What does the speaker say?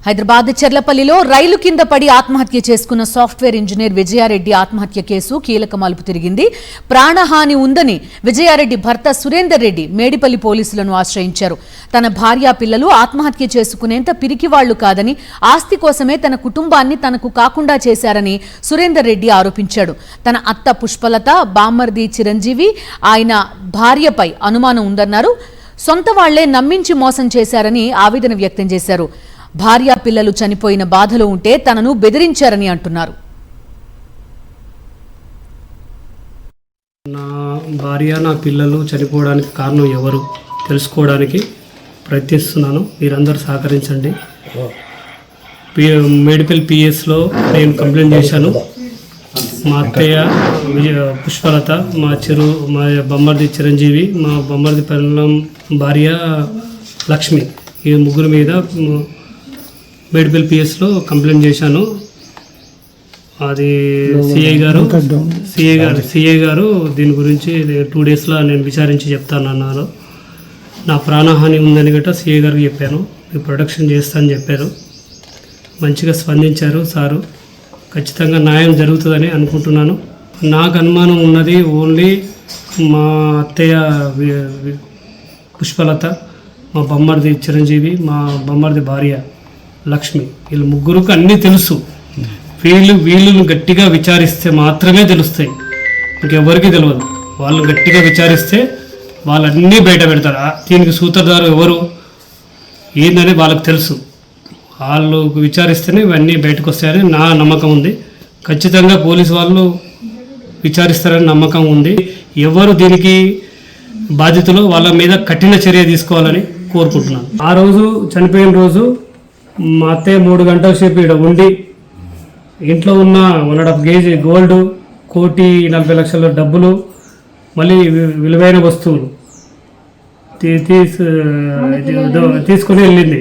హైదరాబాద్ చెర్లపల్లిలో రైలు కింద పడి ఆత్మహత్య చేసుకున్న సాఫ్ట్వేర్ ఇంజనీర్ విజయారెడ్డి ఆత్మహత్య కేసు కీలక మలుపు తిరిగింది. ప్రాణహాని ఉందని విజయారెడ్డి భర్త సురేందర్ రెడ్డి మేడిపల్లి పోలీసులను ఆశ్రయించారు. తన భార్య పిల్లలు ఆత్మహత్య చేసుకునేంత పిరికివాళ్లు కాదని, ఆస్తి కోసమే తన కుటుంబాన్ని తనకు కాకుండా చేశారని సురేందర్ రెడ్డి ఆరోపించాడు. తన అత్త పుష్పలత, బామ్మర్ది చిరంజీవి, ఆయన భార్యపై అనుమానం ఉందన్నారు. సొంత వాళ్లే నమ్మించి మోసం చేశారని ఆవేదన వ్యక్తం చేశారు. భార్య పిల్లలు చనిపోయిన బాధలో ఉంటే తనను బెదిరించారని అంటున్నారు. నా భార్య, నా పిల్లలు చనిపోవడానికి కారణం ఎవరు తెలుసుకోవడానికి ప్రయత్నిస్తున్నాను. మీరందరూ సహకరించండి. మేడిపల్లి పిఎస్లో నేను కంప్లైంట్ చేశాను. మా అత్తయ్య పుష్పలత, మా బొమ్మర్ది చిరంజీవి, మా బొమ్మర్ది పిల్లల భార్య లక్ష్మి, ఈ ముగ్గురు మీద మేడిపల్లి పిఎస్లో కంప్లైంట్ చేశాను. అది సిఐ గారు దీని గురించి 2 డేస్లో నేను విచారించి చెప్తానన్నారు. నా ప్రాణహాని ఉందని గట్రా సిఐ గారికి చెప్పాను. మీరు ప్రొటెక్షన్ చేస్తానని చెప్పారు. మంచిగా స్పందించారు సారు. ఖచ్చితంగా న్యాయం జరుగుతుందని అనుకుంటున్నాను. నాకు అనుమానం ఉన్నది ఓన్లీ మా అత్తయ్య పుష్పలత, మా బొమ్మర్ది చిరంజీవి, మా బొమ్మర్ది భార్య లక్ష్మి, వీళ్ళు ముగ్గురికి అన్నీ తెలుసు. వీళ్ళను గట్టిగా విచారిస్తే మాత్రమే తెలుస్తాయి, ఇంకెవరికి తెలియదు. వాళ్ళు గట్టిగా విచారిస్తే వాళ్ళన్నీ బయట పెడతారు. దీనికి సూత్రధారు ఎవరు ఏందని వాళ్ళకి తెలుసు. వాళ్ళు విచారిస్తేనే ఇవన్నీ బయటకు వస్తాయని నా నమ్మకం ఉంది. ఖచ్చితంగా పోలీసు వాళ్ళు విచారిస్తారని నమ్మకం ఉంది. ఎవరు దీనికి బాధితులు వాళ్ళ మీద కఠిన చర్య తీసుకోవాలని కోరుకుంటున్నాను. ఆ రోజు చనిపోయిన రోజు మా అత్తయ్య 3 గంటల సేపు ఇక్కడ ఉండి ఇంట్లో ఉన్న 1.5 కేజీ గోల్డ్, 1,40,00,000 డబ్బులు, మళ్ళీ విలువైన వస్తువులు తీసుకుని వెళ్ళింది.